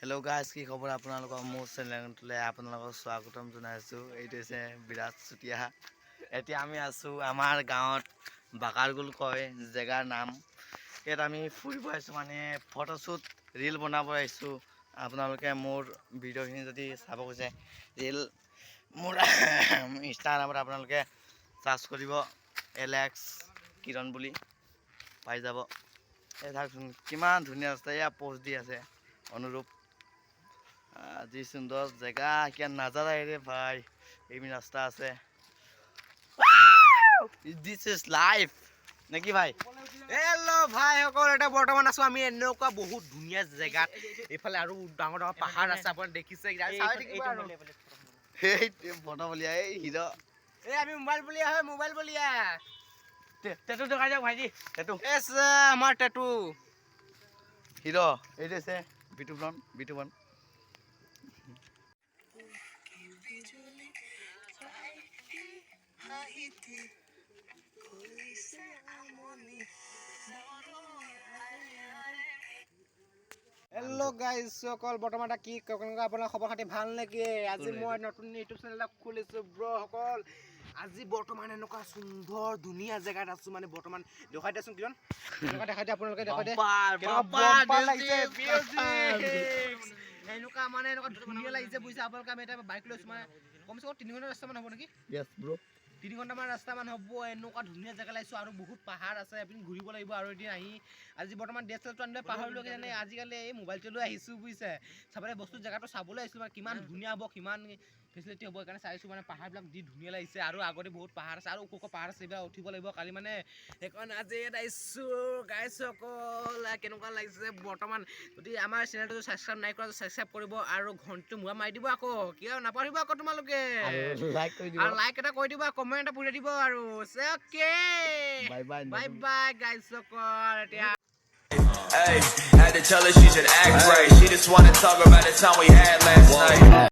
Hello' guys, কি খবৰ আপোনালোকৰ? মোৰ চেনেলটোলৈ আপোনালোকক স্বাগতম জনাইছোঁ। এইটো হৈছে বিৰাট চুতীয়া। এতিয়া আমি আছোঁ আমাৰ গাঁৱত বাকাৰগুল কয় জেগাৰ নাম। ইয়াত আমি ফুৰিব আহিছোঁ, মানে ফটোশ্বুট ৰীল বনাব আহিছোঁ। আপোনালোকে মোৰ ভিডিঅ'খিনি যদি চাব খোজে, ৰীল মোৰ ইনষ্টাগ্ৰামত আপোনালোকে চাৰ্চ কৰিব LX কিৰণ বুলি পাই যাব। এই চাওকচোন কিমান ধুনীয়া ৰাস্তা, এয়া পোষ্ট দি আছে অনুৰূপ। যি সুন্দৰ জেগা, কিয় নাজাৰা ৰে ভাই। এইখিনি ৰাস্তা আছে। দিছ ইজ লাইফ নেকি ভাই? হেল্ল' ভাইসকল, এতিয়া বৰ্তমান আছো আমি এনেকুৱা বহুত ধুনীয়া জেগাত। এইফালে আৰু ডাঙৰ ডাঙৰ পাহাৰ আছে, আপুনি দেখিছে। এই ফটো বলিয়া, এই হিৰ' এই আমি মোবাইল বলিয়া হয়, মোবাইল বলিয়া। টেটু দেখাই দিয়ক ভাইটি। টেটু আমাৰ টেটু হিৰ' এইটো আছে বিতুপন। হেল্ল' গাইজ সকল, বৰ্তমান এটা কি আপোনাৰ খবৰ খাতি ভাল নেকি? আজি মই নতুন ইউটিউব চেনেল এটা খুলিছো ব্ৰসকল। আজি বৰ্তমান এনেকুৱা সুন্দৰ ধুনীয়া জেগাত আছো, মানে বৰ্তমান দেখাই দিয়াচোন কিৰণ, দেখাই দিয়ে আপোনালোকে, দেখাই দিয়ে এনেকুৱা মানে এনেকুৱা ধুনীয়া লাগিছে বুজিছে আপোনালোকে। আমি এটা বাইক লৈছো, মানে কমচে কম 3 ঘণ্টা ৰাস্তা মান হ'ব নেকি? 3 ঘণ্টামান ৰাস্তামান হ'ব। এনেকুৱা ধুনীয়া জেগা লাগিছোঁ আৰু বহুত পাহাৰ আছে, আপুনি ঘূৰিব লাগিব। আৰু এদিন আহি আজি বৰ্তমান DSLRটো আনিলে পাহৰিলোঁ, কিজানি আজিকালি এই মোবাইলটো লৈ আহিছোঁ বুজিছে। চাবলৈ বস্তু জেগাটো চাবলৈ আহিছোঁ, মানে কিমান ধুনীয়া হ'ব, কিমান ফেচিলিটি হ'ব, সেইকাৰণে চাইছোঁ। মানে পাহাৰবিলাক যি ধুনীয়া লাগিছে, আৰু আগতে বহুত পাহাৰ আছে, আৰু ওখ পাহাৰ আছে, এইবিলাক উঠিব লাগিব কালি মানে। সেইকাৰণে আজি ইয়াত আহিছোঁ গাইসকল। কেনেকুৱা লাগিছে বৰ্তমান। যদি আমাৰ চেনেলটো ছাবস্ক্ৰাইব নাই কৰা, ছাবস্ক্ৰাইব কৰিব আৰু ঘণ্টিটো মুৱা মাৰি দিব আকৌ, কিয় নাপাহৰিব আকৌ তোমালোকে। আৰু লাইক এটা কৰি দিব, কমেণ্ট এটা পঢ়ি দিব। আৰু বাই বাই গাইসকল। এতিয়া Hey, had to tell her she should act right. She just wanna talk about the time we had last night.